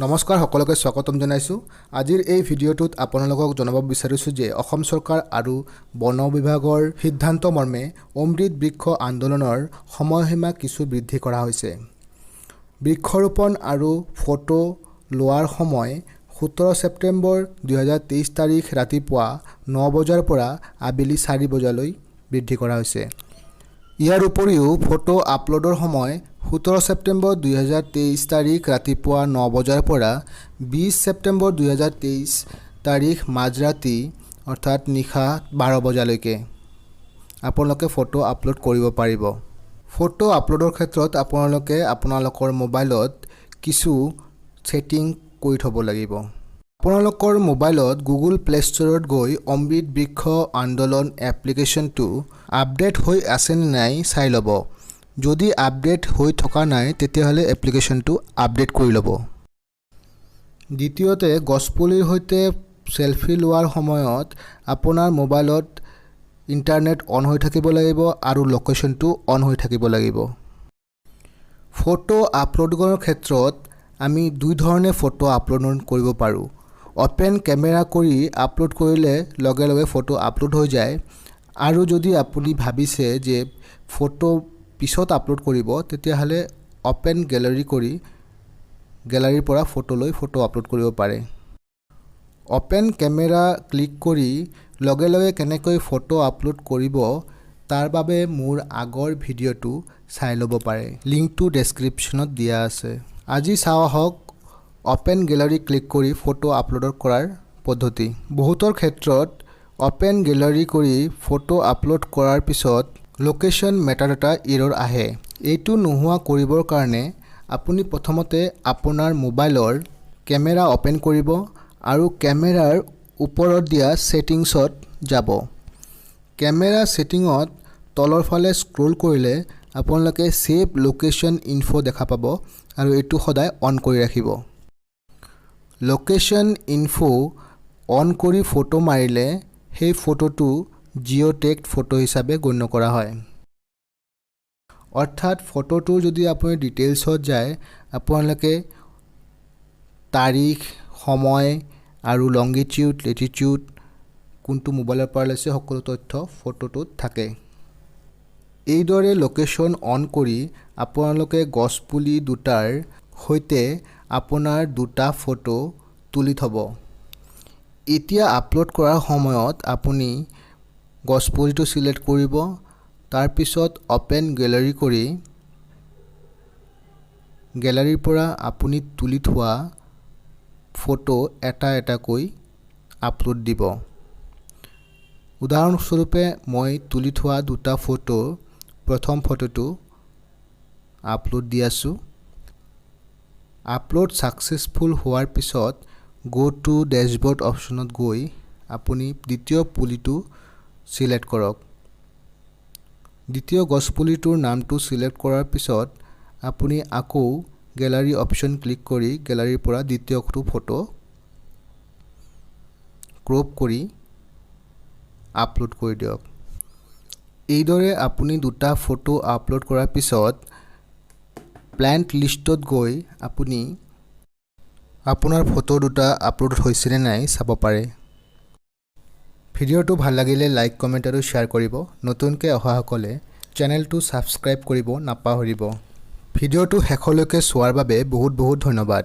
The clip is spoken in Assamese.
নমস্কাৰ সকলোকে স্বাগতম জনাইছো। আজিৰ এই ভিডিঅ'টোত আপোনালোকক জনাব বিচাৰিছো যে অসম চৰকাৰ আৰু বন বিভাগৰ সিদ্ধান্ত মৰ্মে অমৃত বৃক্ষ আন্দোলনৰ সময়সীমা কিছু বৃদ্ধি কৰা হৈছে। বৃক্ষৰোপণ আৰু ফটো লোৱাৰ সময় 17 ছেপ্টেম্বৰ 2023 তাৰিখ ৰাতিপুৱা 9 বজাৰ পৰা আবেলি 4 বজালৈ বৃদ্ধি কৰা হৈছে। ইয়াৰ উপৰিও ফটো আপলোডৰ সময় 17 ছেপ্টেম্বৰ 2023 তাৰিখ ৰাতিপুৱা 9 বজাৰ পৰা 20 ছেপ্টেম্বৰ 2023 তাৰিখ মাজৰাতি অৰ্থাৎ নিশা 12 বজালৈকে আপোনালোকে ফটো আপলোড কৰিব পাৰিব। ফটো আপলোডৰ ক্ষেত্ৰত আপোনালোকে আপোনালোকৰ মোবাইলত কিছু সেটিং কৰি থব লাগিব। আপোনালোকৰ মোবাইলত গুগল প্লে ষ্টৰত গৈ অমৃত বৃক্ষ আন্দোলন এপ্লিকেশ্যনটো আপডেট হৈ আছে নে নাই চাই ল'ব। যদি আপডেট হৈ থকা নাই তেতিয়াহ'লে এপ্লিকেশ্যনটো আপডেট কৰি ল'ব। দ্বিতীয়তে গছপুলিৰ সৈতে সেলফি লোৱাৰ সময়ত আপোনাৰ মোবাইলত ইণ্টাৰনেট অন হৈ থাকিব লাগিব আৰু লোকেশ্যনটো অন হৈ থাকিব লাগিব। ফটো আপলোডৰ ক্ষেত্ৰত আমি দুই ধৰণে ফটো আপলোড কৰিব পাৰোঁ। অপেন কেমেৰা কৰি আপলোড কৰিলে লগে লগে ফটো আপলোড হৈ যায়, আৰু যদি আপুনি ভাবিছে যে ফটো পিছত আপলোড কৰিব তেতিয়াহ'লে অপেন গেলাৰী কৰি গেলাৰীৰ পৰা ফটো লৈ ফটো আপলোড কৰিব পাৰে। অপেন কেমেৰা ক্লিক কৰি লগে লগে কেনেকৈ ফটো আপলোড কৰিব তাৰ বাবে মোৰ আগৰ ভিডিঅ'টো চাই ল'ব পাৰে, লিংকটো ডেছক্ৰিপশ্যনত দিয়া আছে। আজি চাওঁ আহক অপেন গেলাৰী ক্লিক কৰি ফটো আপলোড কৰাৰ পদ্ধতি। বহুতৰ ক্ষেত্ৰত অপেন গেলাৰী কৰি ফটো আপলোড কৰাৰ পিছত লোকেশ্যন মেটাডাটা এৰৰ আহে। এইটো নোহোৱা কৰিবৰ কাৰণে আপুনি প্ৰথমতে আপোনাৰ মোবাইলৰ কেমেৰা অপেন কৰিব আৰু কেমেৰাৰ ওপৰত দিয়া ছেটিংছত যাব। কেমেৰা ছেটিঙত তলৰ ফালে স্ক্ৰল কৰিলে আপোনালোকে ছেভ লোকেশ্যন ইনফো দেখা পাব আৰু এইটো সদায় অন কৰি ৰাখিব। লোকেশ্যন ইনফো অন কৰি ফটো মাৰিলে সেই ফটোটো জিঅ' টেগড ফটো হিচাপে গণ্য কৰা হয়। অৰ্থাৎ ফটোটো যদি আপুনি ডিটেইলছত যায় আপোনালোকে তাৰিখ, সময় আৰু লংগিটিউড, লেটিটিউড কোনটো মোবাইলৰ পৰা লৈছে সকলো তথ্য ফটোটোত থাকে। এইদৰে লোকেশ্যন অন কৰি আপোনালোকে গছপুলি দুটাৰ সৈতে আপোনাৰ দুটা ফটো তুলি থব। এতিয়া আপলোড কৰাৰ সময়ত আপুনি গছপুলিটো সিলেক্ট কৰিব, তাৰপিছত অপেন গেলাৰী কৰি গেলাৰীৰ পৰা আপুনি তুলি থোৱা ফটো এটা এটাকৈ আপলোড দিব। উদাহৰণস্বৰূপে মই তুলি থোৱা দুটা ফটো প্ৰথম ফটোটো আপলোড দি আছোঁ। আপলোড ছাকচেছফুল হোৱাৰ পিছত গো টু ডেশ্ববৰ্ড অপশ্যনত গৈ আপুনি দ্বিতীয় পুলিটো সিলেক্ট কৰক। দ্বিতীয় গছপুলিটোৰ নামটো সিলেক্ট কৰাৰ পিছত আপুনি আকৌ গেলাৰী অপশ্যন ক্লিক কৰি গেলাৰীৰ পৰা দ্বিতীয়টো ফটো ক্ৰপ কৰি আপলোড কৰি দিয়ক। এইদৰে আপুনি দুটা ফটো আপলোড কৰাৰ পিছত প্লেণ্ট লিষ্টত গৈ আপুনি আপোনাৰ ফটো দুটা আপলোড হৈছে নে নাই চাব পাৰে। ভিডিঅ'টো ভাল লাগিলে লাইক, কমেণ্ট আৰু শ্বেয়াৰ কৰিব। নতুনকৈ অহাসকলে চেনেলটো ছাবস্ক্ৰাইব কৰিব নাপাহৰিব। ভিডিঅ'টো শেষলৈকে চোৱাৰ বাবে বহুত বহুত ধন্যবাদ।